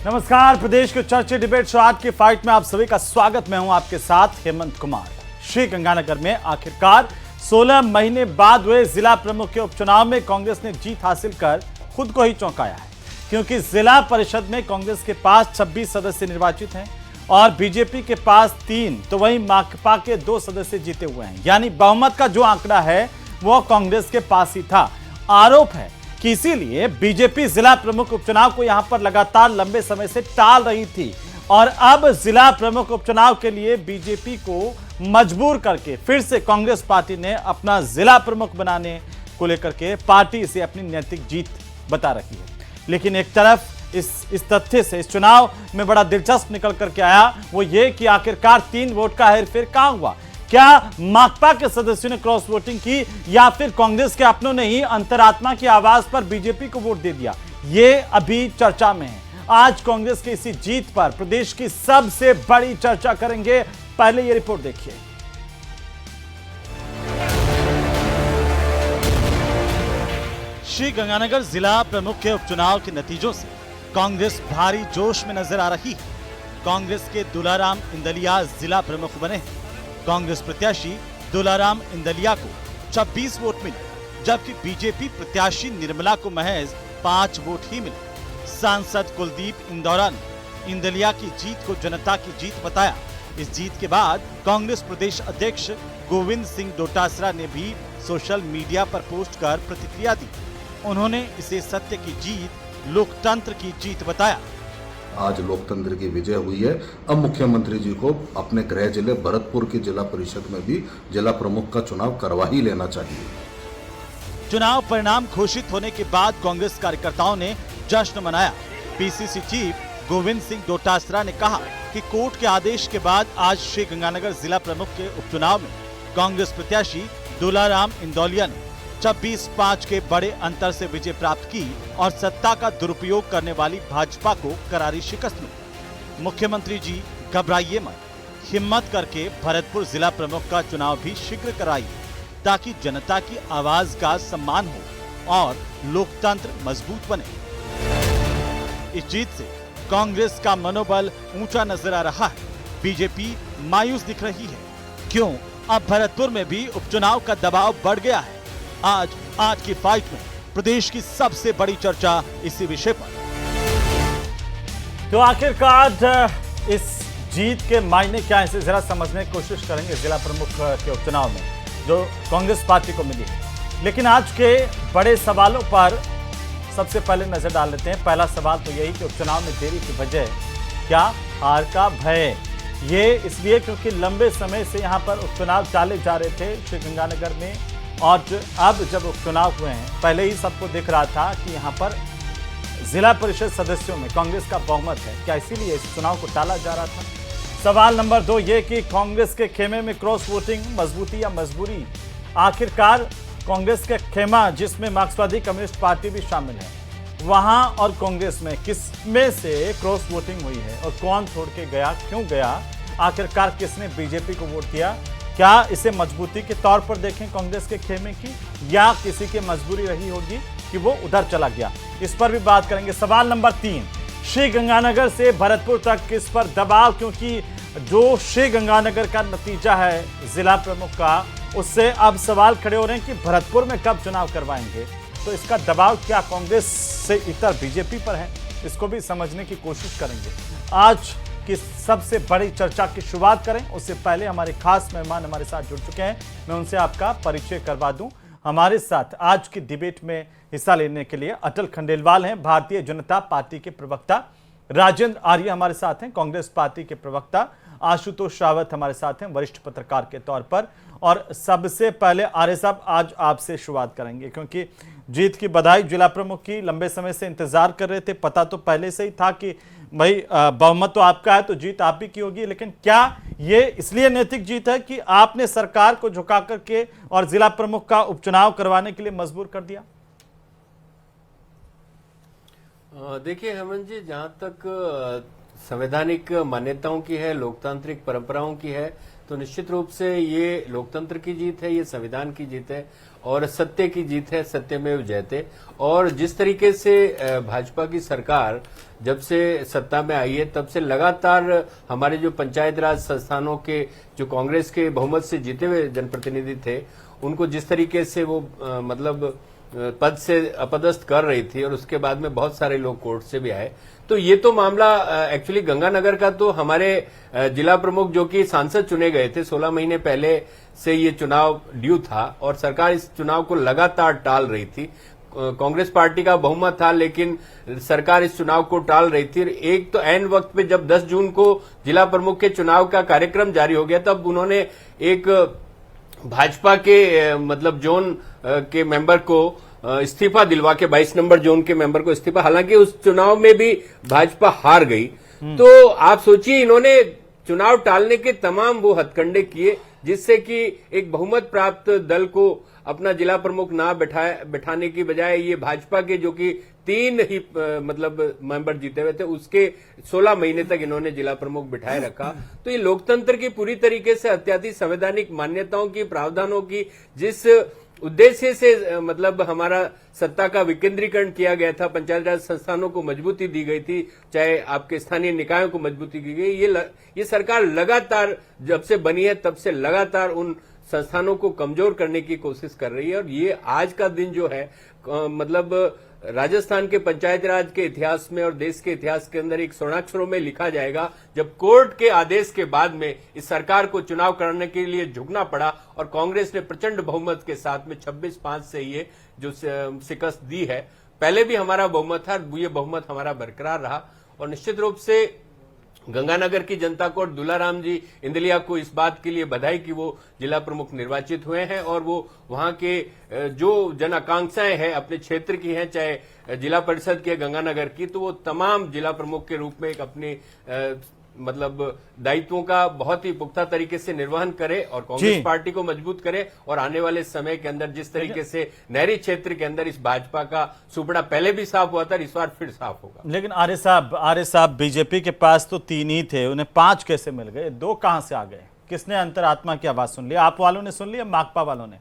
नमस्कार, प्रदेश के चर्चित डिबेट शो आज की फाइट में आप सभी का स्वागत। मैं हूं आपके साथ हेमंत कुमार। श्री गंगानगर में आखिरकार 16 महीने बाद हुए जिला प्रमुख के उपचुनाव में कांग्रेस ने जीत हासिल कर खुद को ही चौंकाया है, क्योंकि जिला परिषद में कांग्रेस के पास 26 सदस्य निर्वाचित हैं और बीजेपी के पास 3, तो वहीं माकपा के 2 सदस्य जीते हुए हैं। यानी बहुमत का जो आंकड़ा है वो कांग्रेस के पास ही था। आरोप है कि इसीलिए बीजेपी जिला प्रमुख उपचुनाव को यहां पर लगातार लंबे समय से टाल रही थी और अब जिला प्रमुख उपचुनाव के लिए बीजेपी को मजबूर करके फिर से कांग्रेस पार्टी ने अपना जिला प्रमुख बनाने को लेकर के पार्टी इसे अपनी नैतिक जीत बता रही है। लेकिन एक तरफ इस तथ्य से इस चुनाव में बड़ा दिलचस्प निकल करके आया वो ये कि आखिरकार 3 वोट का हेरफेर कहां हुआ। क्या माकपा के सदस्यों ने क्रॉस वोटिंग की या फिर कांग्रेस के अपनों ने ही अंतरात्मा की आवाज पर बीजेपी को वोट दे दिया, ये अभी चर्चा में है। आज कांग्रेस की इसी जीत पर प्रदेश की सबसे बड़ी चर्चा करेंगे। पहले ये रिपोर्ट देखिए। श्री गंगानगर जिला प्रमुख के उपचुनाव के नतीजों से कांग्रेस भारी जोश में नजर आ रही है। कांग्रेस के दुलाराम इंदलिया जिला प्रमुख बने हैं। कांग्रेस प्रत्याशी दुलाराम इंदलिया को 26 वोट मिले, जबकि बीजेपी प्रत्याशी निर्मला को महज 5 वोट ही मिले। सांसद कुलदीप इंदौरा ने इंदलिया की जीत को जनता की जीत बताया। इस जीत के बाद कांग्रेस प्रदेश अध्यक्ष गोविंद सिंह डोटासरा ने भी सोशल मीडिया पर पोस्ट कर प्रतिक्रिया दी। उन्होंने इसे सत्य की जीत, लोकतंत्र की जीत बताया। आज लोकतंत्र की विजय हुई है। अब मुख्यमंत्री जी को अपने गृह जिले भरतपुर की जिला परिषद में भी जिला प्रमुख का चुनाव करवा ही लेना चाहिए। चुनाव परिणाम घोषित होने के बाद कांग्रेस कार्यकर्ताओं ने जश्न मनाया। पीसीसी चीफ गोविंद सिंह डोटासरा ने कहा कि कोर्ट के आदेश के बाद आज श्री गंगानगर जिला प्रमुख के उपचुनाव में कांग्रेस प्रत्याशी दुलाराम इंदौलिया ने 26-5 के बड़े अंतर से विजय प्राप्त की और सत्ता का दुरुपयोग करने वाली भाजपा को करारी शिकस्त मिली। मुख्यमंत्री जी घबराइए मत, हिम्मत करके भरतपुर जिला प्रमुख का चुनाव भी शीघ्र कराइए, ताकि जनता की आवाज का सम्मान हो और लोकतंत्र मजबूत बने। इस जीत से कांग्रेस का मनोबल ऊंचा नजर आ रहा है। बीजेपी मायूस दिख रही है। क्यों? अब भरतपुर में भी उपचुनाव का दबाव बढ़ गया है। आज की फाइट में प्रदेश की सबसे बड़ी चर्चा इसी विषय पर। तो आखिरकार इस जीत के मायने क्या है, इसे जरा समझने की कोशिश करेंगे जिला प्रमुख के उपचुनाव में जो कांग्रेस पार्टी को मिली है। लेकिन आज के बड़े सवालों पर सबसे पहले नजर डाल लेते हैं। पहला सवाल तो यही कि उपचुनाव में देरी की वजह क्या? हार का भय। ये इसलिए क्योंकि लंबे समय से यहाँ पर उपचुनाव चाले जा रहे थे श्री गंगानगर में, और अब जब उपचुनाव हुए हैं पहले ही सबको दिख रहा था कि यहाँ पर जिला परिषद सदस्यों में कांग्रेस का बहुमत है। क्या इसीलिए इस चुनाव को टाला जा रहा था? सवाल नंबर 2 ये कि कांग्रेस के खेमे में क्रॉस वोटिंग मजबूती या मजबूरी। आखिरकार कांग्रेस का खेमा जिसमें मार्क्सवादी कम्युनिस्ट पार्टी भी शामिल है, वहां और कांग्रेस में किस में से क्रॉस वोटिंग हुई है और कौन छोड़ के गया, क्यों गया, आखिरकार किसने बीजेपी को वोट दिया? क्या इसे मजबूती के तौर पर देखें कांग्रेस के खेमे की, या किसी की मजबूरी रही होगी कि वो उधर चला गया? इस पर भी बात करेंगे। सवाल नंबर 3 श्री गंगानगर से भरतपुर तक किस पर दबाव, क्योंकि जो श्री गंगानगर का नतीजा है जिला प्रमुख का, उससे अब सवाल खड़े हो रहे हैं कि भरतपुर में कब चुनाव करवाएंगे। तो इसका दबाव क्या कांग्रेस से इतर बीजेपी पर है, इसको भी समझने की कोशिश करेंगे। आज की सबसे बड़ी चर्चा की शुरुआत करें उससे पहले हमारे खास मेहमान हमारे साथ जुड़ चुके हैं। मैं उनसे आपका परिचय करवा दूं। हमारे साथ आज की डिबेट में हिस्सा लेने के लिए अटल खंडेलवाल हैं, भारतीय जनता पार्टी के प्रवक्ता। राजेंद्र आर्य हमारे साथ हैं, कांग्रेस पार्टी के प्रवक्ता। आशुतोष रावत हमारे साथ हैं, वरिष्ठ पत्रकार के तौर पर। और सबसे पहले आर्य साहब, आज आपसे शुरुआत करेंगे क्योंकि जीत की बधाई जिला प्रमुख की लंबे समय से इंतजार कर रहे थे। पता तो पहले से ही था कि भाई बहुमत तो आपका है तो जीत आप ही की होगी, लेकिन क्या ये इसलिए नैतिक जीत है कि आपने सरकार को झुका करके और जिला प्रमुख का उपचुनाव करवाने के लिए मजबूर कर दिया? देखिए हेमंत जी, जहां तक संवैधानिक मान्यताओं की है, लोकतांत्रिक परंपराओं की है, तो निश्चित रूप से ये लोकतंत्र की जीत है, ये संविधान की जीत है और सत्य की जीत है, सत्यमेव जयते। और जिस तरीके से भाजपा की सरकार जब से सत्ता में आई है तब से लगातार हमारे जो पंचायत राज संस्थानों के जो कांग्रेस के बहुमत से जीते हुए जनप्रतिनिधि थे उनको जिस तरीके से वो मतलब पद से अपदस्थ कर रही थी और उसके बाद में बहुत सारे लोग कोर्ट से भी आए। तो ये तो मामला एक्चुअली गंगानगर का तो हमारे जिला प्रमुख जो कि सांसद चुने गए थे 16 महीने पहले से ये चुनाव ड्यू था और सरकार इस चुनाव को लगातार टाल रही थी। कांग्रेस पार्टी का बहुमत था लेकिन सरकार इस चुनाव को टाल रही थी। एक तो ऐन वक्त पे जब 10 जून को जिला प्रमुख के चुनाव का कार्यक्रम जारी हो गया तब उन्होंने एक भाजपा के मतलब जोन के मेंबर को इस्तीफा दिलवा के 22 नंबर जोन के मेंबर को इस्तीफा, हालांकि उस चुनाव में भी भाजपा हार गई। तो आप सोचिए इन्होंने चुनाव टालने के तमाम वो हथकंडे किए जिससे कि एक बहुमत प्राप्त दल को अपना जिला प्रमुख ना बैठाने की बजाय ये भाजपा के जो कि 3 ही मतलब मेंबर जीते हुए थे उसके 16 महीने तक इन्होंने जिला प्रमुख बिठाए रखा। तो ये लोकतंत्र की पूरी तरीके से अत्यधिक संवैधानिक मान्यताओं की, प्रावधानों की, जिस उद्देश्य से मतलब हमारा सत्ता का विकेंद्रीकरण किया गया था, पंचायत राज संस्थानों को मजबूती दी गई थी, चाहे आपके स्थानीय निकायों को मजबूती दी गई, ये सरकार लगातार जब से बनी है तब से लगातार उन संस्थानों को कमजोर करने की कोशिश कर रही है। और ये आज का दिन जो है मतलब राजस्थान के पंचायत राज के इतिहास में और देश के इतिहास के अंदर एक स्वर्णाक्षरों में लिखा जाएगा जब कोर्ट के आदेश के बाद में इस सरकार को चुनाव कराने के लिए झुकना पड़ा और कांग्रेस ने प्रचंड बहुमत के साथ में 26-5 से ये जो शिकस्त दी है। पहले भी हमारा बहुमत था, ये बहुमत हमारा बरकरार रहा और निश्चित रूप से गंगानगर की जनता को और दुलाराम जी इंदलिया को इस बात के लिए बधाई कि वो जिला प्रमुख निर्वाचित हुए हैं और वो वहां के जो जन आकांक्षाएं हैं अपने क्षेत्र की हैं, चाहे जिला परिषद की गंगानगर की, तो वो तमाम जिला प्रमुख के रूप में एक अपने मतलब दायित्वों का बहुत ही पुख्ता तरीके से निर्वहन करे और कांग्रेस पार्टी को मजबूत करे और आने वाले समय के अंदर जिस तरीके से नहरी क्षेत्र के अंदर इस भाजपा का सुपड़ा पहले भी साफ हुआ था, इस बार फिर साफ होगा। लेकिन आर्य साहब बीजेपी के पास तो 3 ही थे, उन्हें 5 कैसे मिल गए? 2 कहां से आ गए? किसने अंतरात्मा की आवाज सुन ली? आप वालों ने सुन ली या माकपा वालों ने?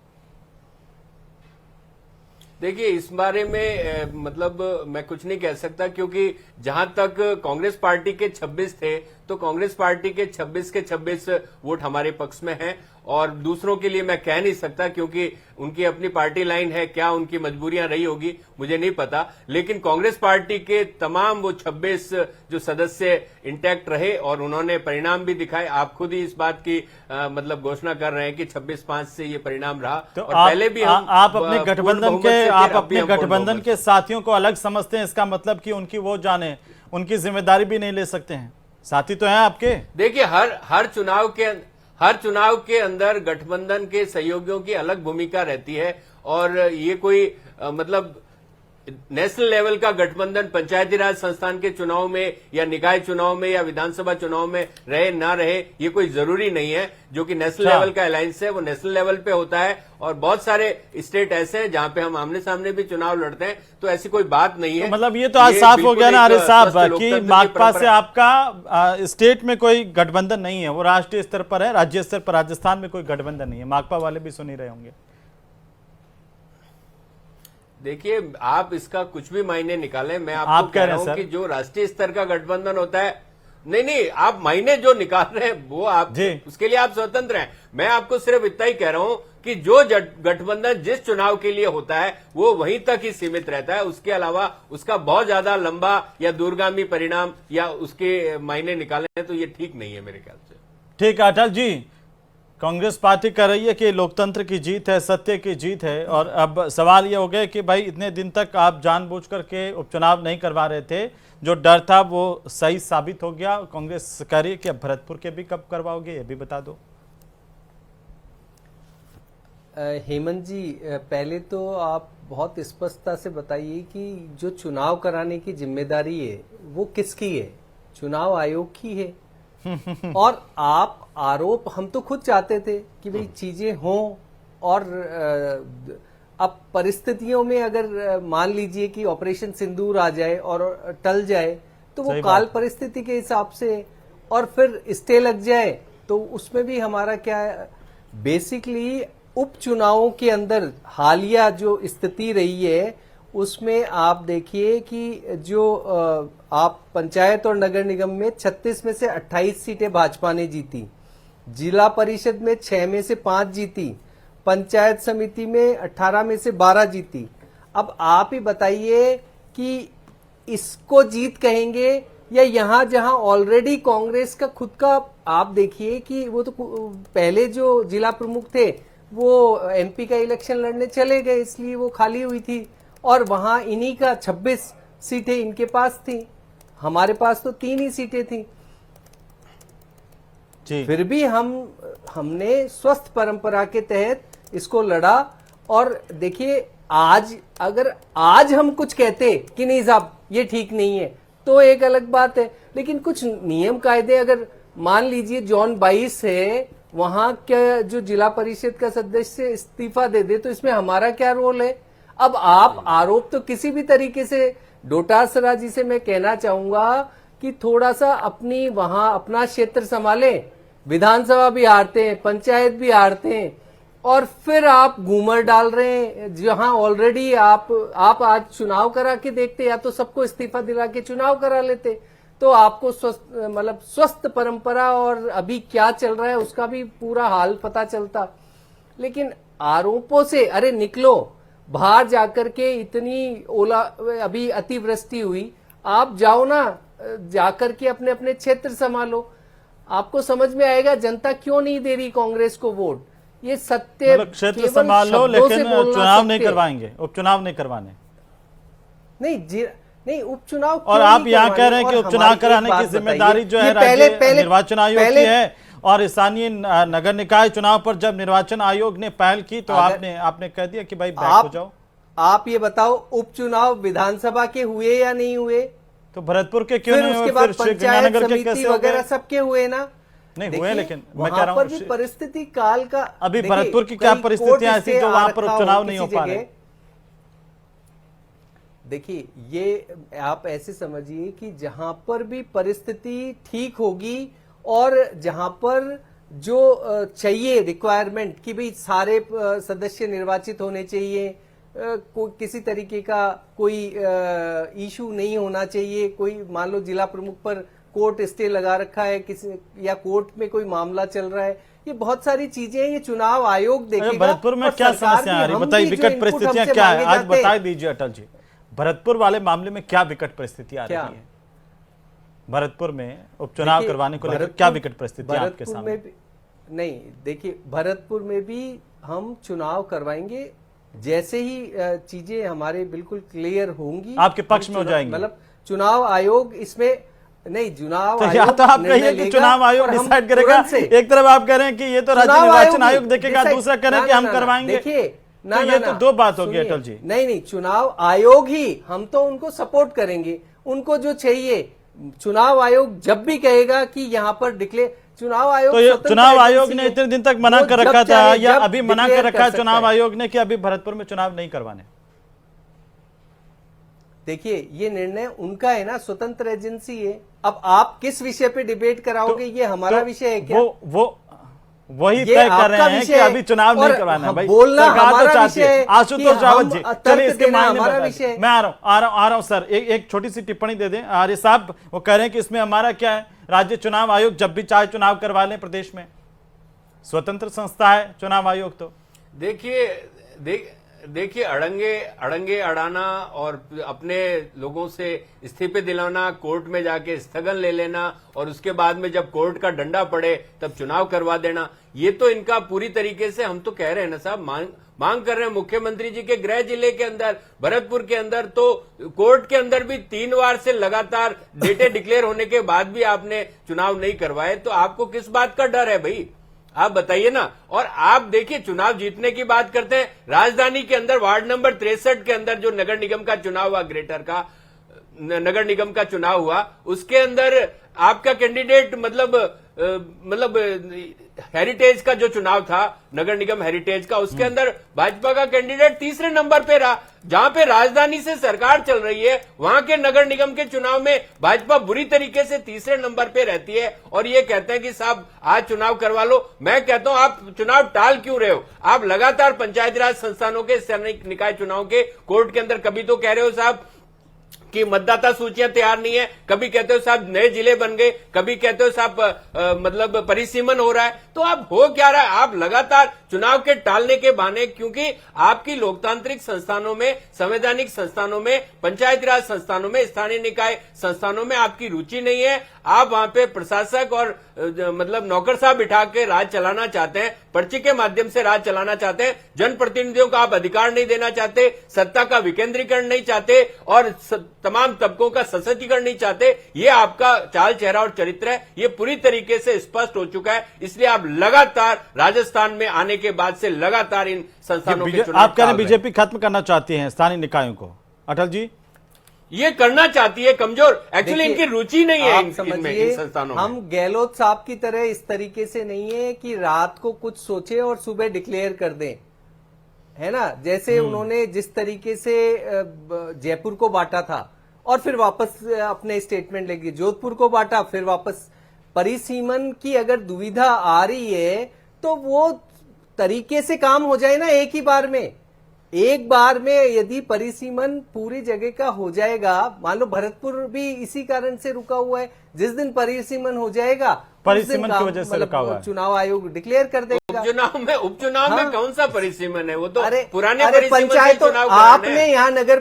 देखिए इस बारे में मतलब मैं कुछ नहीं कह सकता क्योंकि जहां तक कांग्रेस पार्टी के 26 थे तो कांग्रेस पार्टी के 26 के 26 वोट हमारे पक्ष में हैं और दूसरों के लिए मैं कह नहीं सकता क्योंकि उनकी अपनी पार्टी लाइन है, क्या उनकी मजबूरियां रही होगी मुझे नहीं पता। लेकिन कांग्रेस पार्टी के तमाम वो 26 जो सदस्य इंटैक्ट रहे और उन्होंने परिणाम भी दिखाए। आप खुद ही इस बात की मतलब घोषणा कर रहे हैं कि 26-5 से ये परिणाम रहा। तो और पहले भी आप अपने गठबंधन के साथियों को अलग समझते हैं, इसका मतलब कि उनकी वो जाने, उनकी जिम्मेदारी भी नहीं ले सकते हैं? साथी तो हैं आपके। देखिए हर चुनाव के अंदर गठबंधन के सहयोगियों की अलग भूमिका रहती है और ये कोई मतलब नेशनल लेवल का गठबंधन पंचायती राज संस्थान के चुनाव में या निकाय चुनाव में या विधानसभा चुनाव में रहे ना रहे ये कोई जरूरी नहीं है। जो कि नेशनल लेवल का अलायंस है वो नेशनल लेवल पे होता है और बहुत सारे स्टेट ऐसे हैं जहां पे हम आमने सामने भी चुनाव लड़ते हैं, तो ऐसी कोई बात नहीं है। तो मतलब ये तो आज साफ हो गया ना आर्य साहब कि माकपा से आपका स्टेट में कोई गठबंधन नहीं है, वो राष्ट्रीय स्तर पर है, राज्य स्तर पर राजस्थान में कोई गठबंधन नहीं है। माकपा वाले भी सुन ही रहे होंगे। देखिए आप इसका कुछ भी मायने निकालें, मैं आपको कह रहा हूं कि जो राष्ट्रीय स्तर का गठबंधन होता है, नहीं आप मायने जो निकाल रहे हैं वो आप उसके लिए आप स्वतंत्र हैं। मैं आपको सिर्फ इतना ही कह रहा हूं कि जो गठबंधन जिस चुनाव के लिए होता है वो वहीं तक ही सीमित रहता है, उसके अलावा उसका बहुत ज्यादा लंबा या दूरगामी परिणाम या उसके मायने निकालें तो ये ठीक नहीं है मेरे ख्याल से। ठीक है अटल जी, कांग्रेस पार्टी कह रही है कि लोकतंत्र की जीत है, सत्य की जीत है और अब सवाल ये हो गया कि भाई इतने दिन तक आप जानबूझकर के उपचुनाव नहीं करवा रहे थे, जो डर था वो सही साबित हो गया। कांग्रेस कह रही है कि अब भरतपुर के भी कब करवाओगे ये भी बता दो। हेमंत जी पहले तो आप बहुत स्पष्टता से बताइए कि जो चुनाव कराने की जिम्मेदारी है वो किसकी है? चुनाव आयोग की है। और आप आरोप, हम तो खुद चाहते थे कि भाई चीजें हों और अब परिस्थितियों में अगर मान लीजिए कि ऑपरेशन सिंदूर आ जाए और टल जाए तो वो काल परिस्थिति के हिसाब से और फिर स्टे लग जाए तो उसमें भी हमारा क्या है, बेसिकली उपचुनावों के अंदर हालिया जो स्थिति रही है उसमें आप देखिए कि जो आप पंचायत और नगर निगम में 36 में से 28 सीटें भाजपा ने जीती, जिला परिषद में 6 में से 5 जीती, पंचायत समिति में 18 में से 12 जीती। अब आप ही बताइए कि इसको जीत कहेंगे या यहां जहां ऑलरेडी कांग्रेस का खुद का, आप देखिए कि वो तो पहले जो जिला प्रमुख थे वो एमपी का इलेक्शन लड़ने चले गए, इसलिए वो खाली हुई थी और वहां इन्हीं का 26 सीटें इनके पास थी, हमारे पास तो 3 ही सीटें थी। जी। फिर भी हमने स्वस्थ परंपरा के तहत इसको लड़ा। और देखिए अगर आज हम कुछ कहते कि नहीं साहब ये ठीक नहीं है तो एक अलग बात है, लेकिन कुछ नियम कायदे, अगर मान लीजिए जॉन 22 है वहां के जो जिला परिषद का सदस्य इस्तीफा दे दे तो इसमें हमारा क्या रोल है। अब आप आरोप तो किसी भी तरीके से, डोटासरा जी से मैं कहना चाहूंगा कि थोड़ा सा अपनी वहां अपना क्षेत्र संभाले, विधानसभा भी हारते हैं, पंचायत भी हारते हैं और फिर आप घूमर डाल रहे हैं जहां ऑलरेडी आप आज चुनाव करा के देखते, या तो सबको इस्तीफा दिला के चुनाव करा लेते तो आपको स्वस्थ परंपरा और अभी क्या चल रहा है उसका भी पूरा हाल पता चलता। लेकिन आरोपों से अरे निकलो बाहर जाकर के, इतनी अभी अतिवृष्टि हुई, आप जाओ ना जाकर के अपने अपने क्षेत्र संभालो, आपको समझ में आएगा जनता क्यों नहीं दे रही कांग्रेस को वोट। ये सत्य मतलब क्षेत्र संभाल लो लेकिन चुनाव नहीं करवाएंगे, उपचुनाव नहीं करवाने। नहीं उपचुनाव, और आप यहाँ कह रहे हैं कि उपचुनाव कराने की जिम्मेदारी जो है राज्य निर्वाचन आयोग की है, और स्थानीय नगर निकाय चुनाव पर जब निर्वाचन आयोग ने पहल की तो आपने कह दिया कि भाई बैक हो जाओ। आप ये बताओ उपचुनाव विधानसभा के हुए या नहीं हुए? तो भरतपुर के क्यों नहीं हुए? उसके बाद पंचायत समिति वगैरह सबके हुए ना? नहीं हुए, लेकिन मैं कह रहा हूँ परिस्थिति काल का, अभी भरतपुर की क्या परिस्थितियां ऐसी जो वहां पर उपचुनाव नहीं हो पा रहे? देखिए ये आप ऐसे समझिए कि जहां पर भी परिस्थिति ठीक होगी और जहां पर जो चाहिए रिक्वायरमेंट कि भाई सारे सदस्य निर्वाचित होने चाहिए, किसी तरीके का कोई इशू नहीं होना चाहिए, कोई मान लो जिला प्रमुख पर कोर्ट स्टे लगा रखा है किसी, या कोर्ट में कोई मामला चल रहा है, ये बहुत सारी चीजें ये चुनाव आयोग देखेगा। भरतपुर में क्या समस्या आ रही है बताइए, विकट परिस्थितियां क्या है आज बता दीजिए अटल जी। भरतपुर वाले मामले में क्या विकट परिस्थिति आ रही है? भरतपुर में उपचुनाव करवाने को लेकर क्या विकट परिस्थिति आपके सामने? नहीं देखिए, भरतपुर में भी हम चुनाव करवाएंगे, जैसे ही चीजें हमारे बिल्कुल क्लियर होंगी आपके पक्ष में हो जाएंगे। मतलब चुनाव आयोग इसमें नहीं, चुनाव तो या तो आप कहिए कि चुनाव आयोग डिसाइड करेगा, एक तरफ आप कह रहे हैं कि ये तो राज्य निर्वाचन आयोग देखेगा, दूसरा कह रहे हैं कि हम करवाएंगे। देखिए तो ये तो दो बात होगी अटल जी। नहीं, चुनाव आयोग ही, हम तो उनको सपोर्ट करेंगे, उनको जो चाहिए चुनाव आयोग जब भी कहेगा कि यहाँ पर डिक्लेयर, चुनाव आयोग, तो चुनाव आयोग ने इतने दिन तक मना कर रखा था या अभी मना कर रखा है चुनाव आयोग ने कि अभी भरतपुर में चुनाव नहीं करवाने? देखिए ये निर्णय उनका है ना, स्वतंत्र एजेंसी है। अब आप किस विषय पे डिबेट कराओगे, ये हमारा विषय है क्या? वो वही तय कर रहे हैं कि अभी चुनाव नहीं करवाना है भाई, बोलना हमारा विषय है। आशुतोष रावत जी चलिए इसके मायने में मैं आ रहा हूं सर, एक छोटी सी टिप्पणी दे दें। आर्य साहब वो कह रहे हैं कि इसमें हमारा क्या है, राज्य चुनाव आयोग जब भी चाहे चुनाव करवा लें, प्रदेश में स्वतंत्र संस्था है चुनाव आयोग। तो देखिए अड़ंगे अड़ाना और अपने लोगों से इस्तीफे दिलाना, कोर्ट में जाके स्थगन ले लेना और उसके बाद में जब कोर्ट का डंडा पड़े तब चुनाव करवा देना, ये तो इनका पूरी तरीके से, हम तो कह रहे हैं ना साहब, मांग कर रहे हैं मुख्यमंत्री जी के गृह जिले के अंदर, भरतपुर के अंदर, तो कोर्ट के अंदर भी 3 बार से लगातार डेटे डिक्लेयर होने के बाद भी आपने चुनाव नहीं करवाए, तो आपको किस बात का डर है भाई, आप बताइए ना। और आप देखिए चुनाव जीतने की बात करते हैं, राजधानी के अंदर वार्ड नंबर 63 के अंदर जो नगर निगम का चुनाव हुआ, ग्रेटर का नगर निगम का चुनाव हुआ, उसके अंदर आपका कैंडिडेट मतलब मतलब हेरिटेज का जो चुनाव था, नगर निगम हेरिटेज का, उसके अंदर भाजपा का कैंडिडेट तीसरे नंबर पे रहा। जहां पे राजधानी से सरकार चल रही है, वहां के नगर निगम के चुनाव में भाजपा बुरी तरीके से तीसरे नंबर पे रहती है, और ये कहते हैं कि साहब आज चुनाव करवा लो। मैं कहता हूं आप चुनाव टाल क्यों रहे हो? आप लगातार पंचायती राज संस्थानों के स्थानीय निकाय चुनाव के कोर्ट के अंदर कभी तो कह रहे हो साहब कि मतदाता सूचियां तैयार नहीं है, कभी कहते हो साहब नए जिले बन गए, कभी कहते हो साहब मतलब परिसीमन हो रहा है। तो आप हो क्या रहा है? आप लगातार चुनाव के टालने के बहाने, क्योंकि आपकी लोकतांत्रिक संस्थानों में, संवैधानिक संस्थानों में, पंचायती राज संस्थानों में, स्थानीय निकाय संस्थानों में आपकी रुचि नहीं है। आप वहां पे प्रशासक और मतलब नौकरशाह बिठा के राज चलाना चाहते हैं, पर्ची के माध्यम से राज चलाना चाहते हैं। जनप्रतिनिधियों को आप अधिकार नहीं देना चाहते, सत्ता का विकेंद्रीकरण नहीं चाहते, और तमाम तबकों का सशक्तिकरण नहीं चाहते। ये आपका चाल चेहरा और चरित्र है, ये पूरी तरीके से स्पष्ट हो चुका है। इसलिए आप लगातार राजस्थान में आने के बाद से लगातार इन संस्थानों के चुनाव आप कह रहे हैं बीजेपी खत्म करना चाहती है स्थानीय निकायों को, अटल जी? ये करना चाहती है कमजोर, एक्चुअली इनकी रुचि नहीं है आप इन समझिए, संस्थानों में। हम गहलोत साहब की तरह इस तरीके से नहीं है कि रात को कुछ सोचे और सुबह डिक्लेयर कर दें, है ना? जैसे उन्होंने जिस तरीके से जयपुर को बांटा था और फिर वापस अपने स्टेटमेंट लेके जोधपुर को बांटा, फिर वापस परिसीमन की अगर दुविधा आ रही है तो वो तरीके से काम हो जाए ना एक ही बार में। एक बार में यदि परिसीमन पूरी जगह का हो जाएगा, मान लो भरतपुर भी इसी कारण से रुका हुआ है, जिस दिन परिसीमन हो जाएगा परिसीमन की वजह से रुका हुआ है, चुनाव आयोग डिक्लेयर कर देगा। उपचुनाव में कौन सा परिसीमन है? वो तो पुराने अरे पंचायत तो आपने यहाँ नगर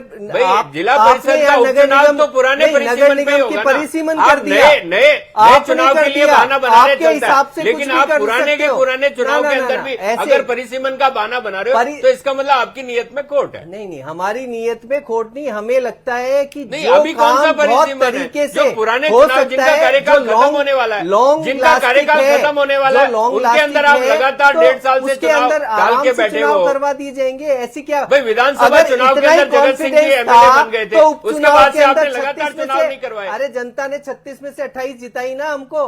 जिला परिषद का उपचुनाव तो पुराने नगर निगम की परिसीमन कर दिया, नए चुनाव के लिए बहाना बनाने चलता है। लेकिन आप पुराने के पुराने चुनाव के अंदर भी अगर परिसीमन का बहाना बना रहे हो तो इसका मतलब आपकी नीयत में खोट है। नहीं, हमारी नीयत में खोट नहीं, हमें लगता है कि नहीं, अभी कौन सा परिसीमन है? जो पुराने चुनाव जिनका कार्यकाल खत्म होने वाला है, जिनका कार्यकाल खत्म होने वाला है, उनके अंदर आप लगातार 1.5 साल से चुनाव डाल के बैठे हो। करवा दिए जाएंगे, ऐसी क्या? भाई विधानसभा चुनाव के अंदर जगत सिंह जी एमएलए बन गए थे, उसके बाद से आपने लगातार चुनाव नहीं करवाए। अरे जनता ने 36 में से 28 जिताई ना हमको,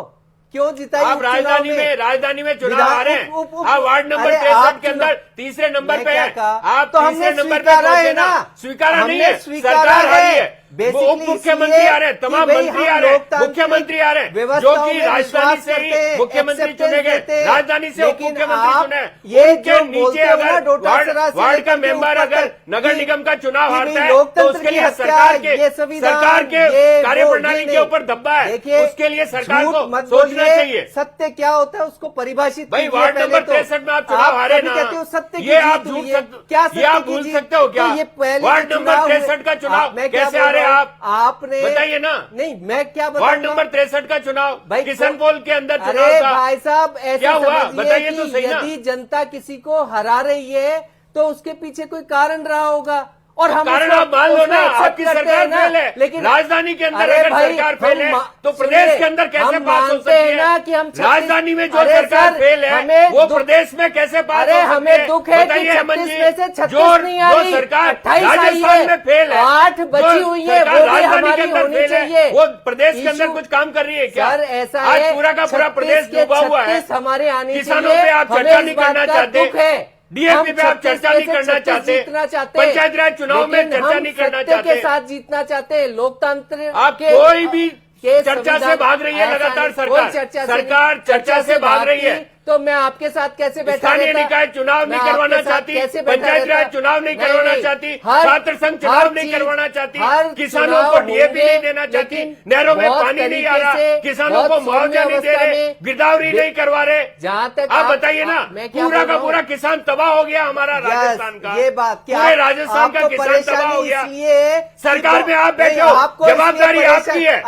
क्यों जिताई? आप राजधानी में चुनाव आ रहे हैं, आप वार्ड नंबर 63 के अंदर तीसरे नंबर पे है, आप तो तीसरे हमने नंबर पे पहुंचे ना। स्वीकारा नहीं है, सरकार आ रही है, उप मुख्यमंत्री आ रहे हैं, तमाम मंत्री आ रहे हैं, मुख्यमंत्री आ रहे हैं, जो कि राजधानी से ही मुख्यमंत्री चुने गए, राजधानी से उप मुख्यमंत्री चुने। उनके नीचे अगर वार्ड का मेंबर अगर नगर निगम का चुनाव हारता है तो उसके लिए सरकार के कार्यप्रणाली के ऊपर धब्बा है, उसके लिए सरकार को सोचना चाहिए। सत्य क्या होता है उसको परिभाषित। भाई वार्ड नंबर 63 में आप चुनाव हारे ना, ये आप भूल सकते हो क्या? वार्ड नंबर 63 का चुनाव कैसे हारे आपने बताइए ना। नहीं, मैं क्या बताऊं? वार्ड नंबर 63 का चुनाव किशन पोल के अंदर चुनाव था। अरे भाई साहब, ऐसे क्या हुआ बताइए तो सही ना। यदि जनता किसी को हरा रही है तो उसके पीछे कोई कारण रहा होगा, और हम कारण आप मान लो ना, आपकी सरकार फेल है, लेकिन राजधानी के अंदर अगर सरकार फेल है तो प्रदेश के अंदर कैसे पास हो सकती है? राजधानी में जो सरकार फेल है वो प्रदेश में कैसे पास हो सकती है? हमें दुख है कि 36 में से 36 नहीं आ रही, 28 राजस्थान में फेल है, 8 बची हुई है, वो भी हमारी होनी चाहिए। वो प्रदेश के अंदर कुछ काम कर रही है क्या? सर ऐसा है, आज पूरा का पूरा प्रदेश डूबा हुआ है, हमारे आने किसानों पे आप चर्चा नहीं करना चाहते, डीएपी पे आप चर्चा नहीं करना चाहते, पंचायती राज चुनाव में चर्चा नहीं करना चाहते, के साथ जीतना चाहते हैं, लोकतंत्र। आप कोई भी चर्चा से भाग रही है लगातार सरकार चर्चा से भाग रही है। तो मैं आपके साथ कैसे बैठा? स्थानीय निकाय चुनाव नहीं करवाना चाहती, पंचायत राज चुनाव नहीं करवाना चाहती, छात्र संघ चुनाव नहीं करवाना चाहती, किसानों को डीएपी नहीं देना चाहती, नहरों में पानी नहीं आ रहा, किसानों को मुआवजा नहीं दे रहे, गिरदावरी नहीं करवा रहे। जहाँ तक आप बताइए ना, पूरा का पूरा किसान तबाह हो गया हमारा राजस्थान का। ये बात क्या? पूरे राजस्थान का किसान तबाह हो गया। सरकार में आप बैठे हो, जवाबदारी आपकी है।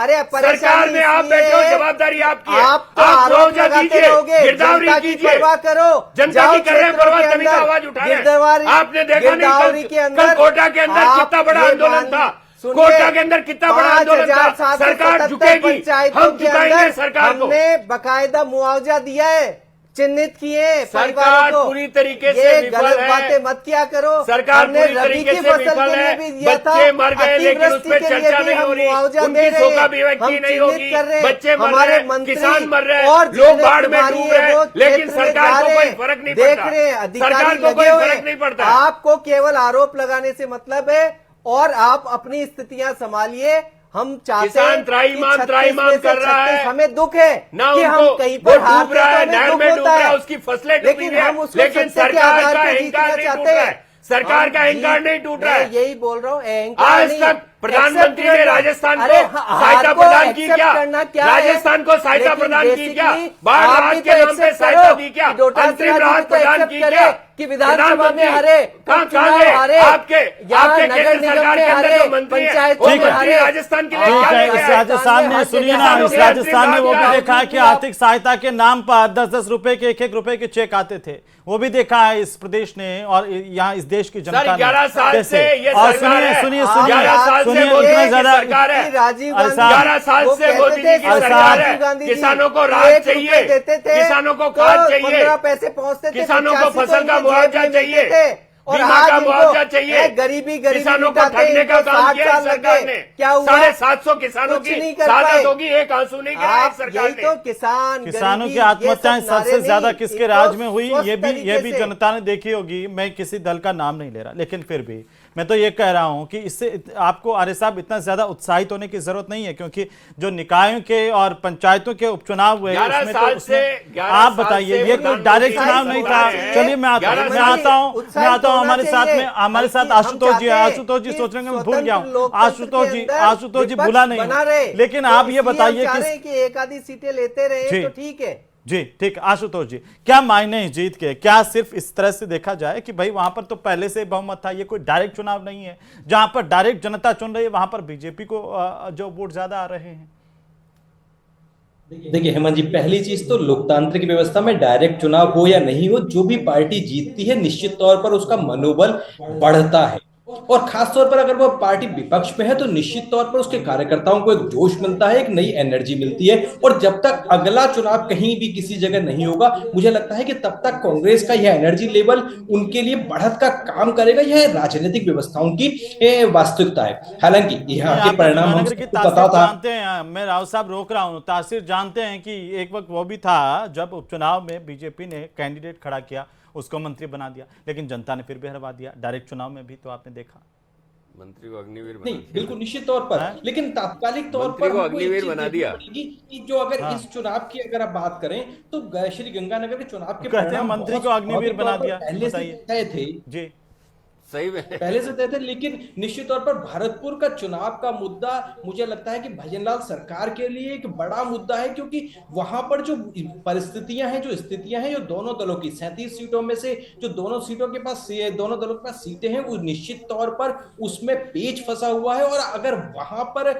सरकार में आप बैठे हो, जवाबदारी आपकी है। आप मुआवजा दीजिए, गिरदावरी कीजिए, करो, जनता की कर रहे हैं परवाह, तभी तो आवाज उठा रहे हैं। आपने देखा नहीं कल कोटा के अंदर कितना बड़ा आंदोलन था, कोटा के अंदर कितना बड़ा आंदोलन था। सरकार झुकेगी, हम झुकाएंगे सरकार को। हमने बकायदा मुआवजा दिया है, चिन्हित किए सरकार परिवारों को। पूरी तरीके से ये विफल गलत है। बातें मत किया करो। सरकार हमने पूरी रबी तरीके की से फसल विफल के लिए है। भी दिया था, बच्चे मर गए लेकिन उस अतिवृष्टि पर के लिए चर्चा भी नहीं हम हो रही, मुआवजा उनकी दे रहे शोका हैं, अभिव्यक्ति हम नहीं चिन्हित होगी, कर रहे हैं। बच्चे मर हमारे रहे हैं, मंत्री किसान मर रहे और हैं, लोग बाढ़ में जिम्मेदारी डूब है रहे वो हैं, लेकिन क्षेत्र में सरकार जा को रहे कोई हैं, फर्क नहीं देख पड़ता। रहे हैं, अधिकारी सरकार को लगे कोई हुए फर्क हैं। नहीं पड़ता। आपको केवल आरोप लगाने से मतलब है और आप अपनी स्थितियां संभालिए। हम चाहते किसान हैं त्राहिमाम कि त्राहिमाम 36 में से कर रहा 36 है। हमें दुख है ना कि हम उनको कहीं वो पर डूब हारते रहा तो है, हमें नहर दुख में डूब होता रहा है, है, उसकी फसलें डूबी लेकिन हुई है, हम उसको लेकिन सत्य के सरकार आधार का पे अहंकार जीतना नहीं टूट चाहते रहा हैं। है। सरकार का हम अहंकार जीत- नहीं टूट रहा मैं है। यही बोल रहा हूँ, अहंकार आज नहीं, तक प्रधानमंत्री accept ने करना। राजस्थान अरे को हार सहायता को प्रदान की accept क्या? करना क्या है? राजस्थान को सहायता लेकिन प्रदान की क्या? basically बाढ़ आप राहत भी के तो नाम पे accept सहायता करो दी क्या? कि डोटासरा अंतरिम जी राहत भी तो प्रदान accept की करे क्या? कि विधानसभा में प्रधानमंत्री हारे, कहाँ चुनाव गए? हारे, आपके यहाँ केंद्र नगर निगम सरकार में के अंदर हारे, जो मंत्री हैं, पंचायतों वो में मंत्री हारे। राजस्थान के लिए ठीक क्या है, लेके इस आए? राजस्थान में सुनिए ना, इस राजस्थान में वो भी देखा है कि आर्थिक सहायता के नाम पर 10-10 रुपए के 1-1 रुपए के चेक आते थे। वो भी देखा है इस प्रदेश ने और यहाँ इस देश की जनता ने 11 साल कैसे। से ये और सरकार है। सुनिए 11 साल से सुनिए मोदी इतना की ज्यादा सरकार है। राजीव अरे गांधी साहब, 11 साल वो से कहते मोदी थे जी की कि सरकार राजीव है। गांधी जी किसानों को 1 राहत रुपए चाहिए, देते थे, किसानों को तो खाद चाहिए, 15 पैसे पहुंचते थे, किसानों को 85 फसल का इनके मुआवजा जेब में चाहिए, मिलते थे। और बीमा आज का इनको मुआवजा चाहिए, गरीबी किसानों को मिटाते ठगने का इनको काम 60 किया साल इस लग सरकार गए। ने। क्या हुआ? 750 किसानों कुछ की नहीं कर शहादत पाए। होगी, एक आंसू नहीं गिराया इस आप सरकार यही ने। तो किसान किसानों गरीबी, की ये आत्महत्याएं सब नारे सबसे ज्यादा नहीं, किसके इनको राज में हुई, स्वस्थ ये भी तरीके से। जनता ने देखी होगी। मैं किसी दल का नाम नहीं ले रहा, लेकिन फिर भी मैं तो ये कह रहा हूं कि इससे आपको आर्य साहब इतना ज्यादा उत्साहित होने की जरूरत नहीं है, क्योंकि जो निकायों के और पंचायतों के उपचुनाव हुए 11 उसमें साल तो से आप बताइए, ये कोई डायरेक्ट चुनाव नहीं था। चलिए मैं आता हूँ हमारे साथ में हमारे साथ आशुतोष जी सोच रहे हैं मैं भूल गया हूँ। आशुतोष जी भूला नहीं हूं। लेकिन आप ये बताइए कि एक आधी सीटें लेते रहे तो ठीक है जी, ठीक। आशुतोष जी, क्या मायने हैं जीत के? क्या सिर्फ इस तरह से देखा जाए कि भाई वहां पर तो पहले से बहुमत था, ये कोई डायरेक्ट चुनाव नहीं है जहां पर डायरेक्ट जनता चुन रही है, वहां पर बीजेपी को जो वोट ज्यादा आ रहे हैं? देखिए हेमंत जी, पहली चीज तो लोकतांत्रिक व्यवस्था में डायरेक्ट चुनाव हो या नहीं हो, जो भी पार्टी जीतती है निश्चित तौर पर उसका मनोबल बढ़ता है। और खासतौर पर अगर वो पार्टी विपक्ष में है तो निश्चित तौर पर उसके कार्यकर्ताओं को एक जोश मिलता है, एक नई एनर्जी मिलती है। और जब तक अगला चुनाव कहीं भी किसी जगह नहीं होगा, मुझे लगता है कि तब तक कांग्रेस का यह एनर्जी लेवल उनके लिए बढ़त का काम करेगा। यह राजनीतिक व्यवस्थाओं की वास्तविकता है। हालांकि यहाँ के परिणाम हम पता था। जानते हैं, मैं राव साहब रोक रहा हूँ, तासीर जानते हैं कि एक वक्त वो भी था जब उपचुनाव में बीजेपी ने कैंडिडेट खड़ा किया, उसको मंत्री बना दिया, लेकिन जनता ने फिर भी हरवा दिया। डायरेक्ट चुनाव में भी तो आपने देखा मंत्री को अग्निवीर बना नहीं, दिया। बिल्कुल निश्चित तौर पर, लेकिन तात्कालिक तौर मंत्री पर को हमको एक अग्निवीर चीज बना देखनी दिया। पड़ेगी कि जो अगर इस चुनाव की अगर आप बात करें तो श्री गंगानगर के चुनाव के कहते हैं परिणाम मंत्री को बहुत अग्निवीर स्वाभाविक बना तौर पर दिया। पहले से बताइए तय थे जी, सही में पहले से तय थे। लेकिन निश्चित तौर पर भरतपुर का चुनाव का मुद्दा मुझे लगता है कि भजनलाल सरकार के लिए एक बड़ा मुद्दा है, क्योंकि वहां पर जो परिस्थितियां हैं, जो स्थितियां हैं, जो दोनों दलों की 37 सीटों में से जो दोनों दलों के पास सीटें हैं, वो निश्चित तौर पर उसमें पेच फंसा हुआ है। और अगर वहां पर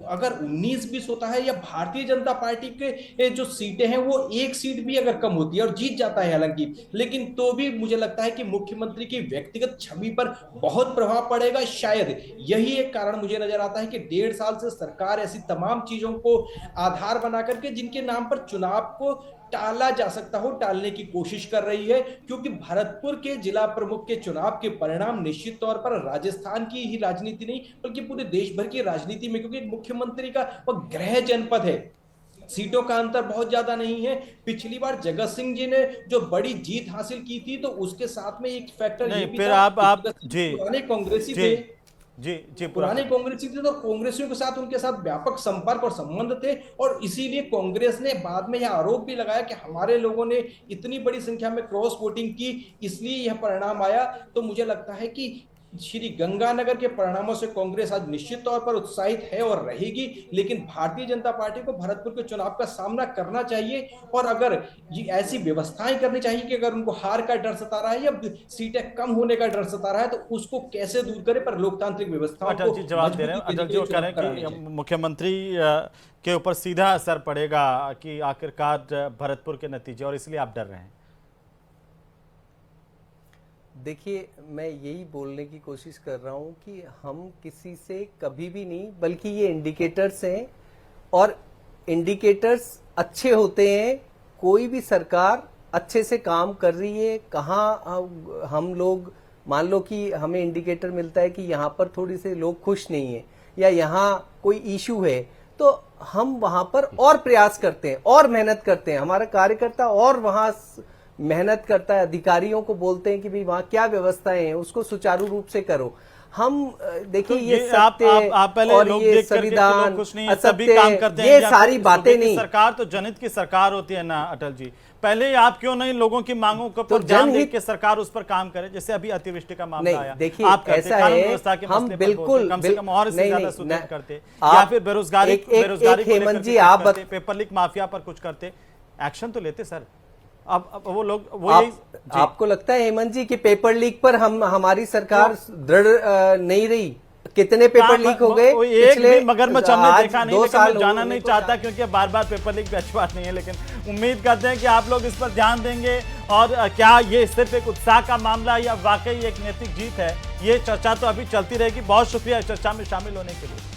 अगर 19-20 होता है या भारतीय जनता पार्टी के जो सीटें हैं वो एक सीट भी अगर कम होती है और जीत जाता है हालांकि, लेकिन तो भी मुझे लगता है कि मुख्यमंत्री की व्यक्तिगत छवि पर बहुत प्रभाव पड़ेगा। शायद यही एक कारण मुझे नजर आता है कि 1.5 साल से सरकार ऐसी तमाम चीजों को आधार बना करके जिनके नाम पर चुनाव को टाला जा सकता हो, टालने की कोशिश कर रही है। क्योंकि भरतपुर के जिला प्रमुख के चुनाव के परिणाम निश्चित तौर पर राजस्थान की ही राजनीति नहीं बल्कि पूरे देश भर की राजनीति में, क्योंकि मुख्यमंत्री का वह गृह जनपद है, सीटों का अंतर बहुत ज्यादा नहीं है। पिछली बार जगत सिंह जी ने जो बड़ी जीत हासिल की थी तो उसके साथ में एक फैक्टर ये भी फिर था आप कि जी पुराने कांग्रेसी थे, जी पुराने कांग्रेसी थे तो कांग्रेसियों के साथ उनके साथ व्यापक संपर्क और संबंध थे। और इसीलिए कांग्रेस ने बाद में यह आरोप भी लगाया कि हमारे लोगों ने इतनी बड़ी संख्या में क्रॉस वोटिंग की, इसलिए यह परिणाम आया। तो मुझे लगता है कि श्री गंगानगर के परिणामों से कांग्रेस आज निश्चित तौर पर उत्साहित है और रहेगी, लेकिन भारतीय जनता पार्टी को भरतपुर के चुनाव का सामना करना चाहिए। और अगर ये ऐसी व्यवस्थाएं करनी चाहिए कि अगर उनको हार का डर सता रहा है या सीटें कम होने का डर सता रहा है तो उसको कैसे दूर करे, पर लोकतांत्रिक व्यवस्थाओं को अटल जी जवाब दे रहे हैं। अटल जी वो कह रहे हैं कि मुख्यमंत्री के ऊपर सीधा असर पड़ेगा कि आखिरकार भरतपुर के नतीजे, और इसलिए आप डर रहे हैं। देखिए, मैं यही बोलने की कोशिश कर रहा हूं कि हम किसी से कभी भी नहीं, बल्कि ये इंडिकेटर्स हैं और इंडिकेटर्स अच्छे होते हैं। कोई भी सरकार अच्छे से काम कर रही है, कहाँ हम लोग मान लो कि हमें इंडिकेटर मिलता है कि यहाँ पर थोड़ी से लोग खुश नहीं है या यहाँ कोई इशू है, तो हम वहां पर और प्रयास करते हैं और मेहनत करते हैं, हमारा कार्यकर्ता और वहां मेहनत करता है, अधिकारियों को बोलते हैं कि भाई वहां क्या व्यवस्थाएं हैं उसको सुचारू रूप से करो। हम देखिए तो ये आप पहले और लोग ये देख करके संविधान लोग कुछ नहीं सभी काम करते हैं, ये या सारी फिर बातें सूबे की नहीं। सरकार तो जनहित की सरकार होती है ना अटल जी, पहले आप क्यों नहीं लोगों की मांगों को तो पर ध्यान दे जनहित- के सरकार उस पर काम करे? जैसे अभी अतिवृष्टि का मामला नहीं, आया, देखिए, आप करते, ऐसा कानून है, व्यवस्था के हम मसले पर बिल्कुल- बोलते, कम से कम और इससे नहीं, ज्यादा नहीं, सुधार नहीं, करते, आप- या फिर बेरोजगारी एक को लेकर हेमंत के जी, कुछ आप करते, पेपर लीक माफिया पर कुछ करते, एक्शन तो लेते सर। अब वो लोग वो यही जी। आपको लगता है हेमंत जी कि पेपर लीक पर हमारी सरकार दृढ़ नहीं रही? कितने पेपर लीक हो गए एक भी मगरमच्छ हमने देखा नहीं, 2 लेकिन मैं साल जाना नहीं चाहता क्योंकि बार बार पेपर लीक भी अच्छी बात नहीं है, लेकिन उम्मीद करते हैं कि आप लोग इस पर ध्यान देंगे। और क्या ये सिर्फ एक उत्साह का मामला या वाकई एक नैतिक जीत है, ये चर्चा तो अभी चलती रहेगी। बहुत शुक्रिया इस चर्चा में शामिल होने के लिए।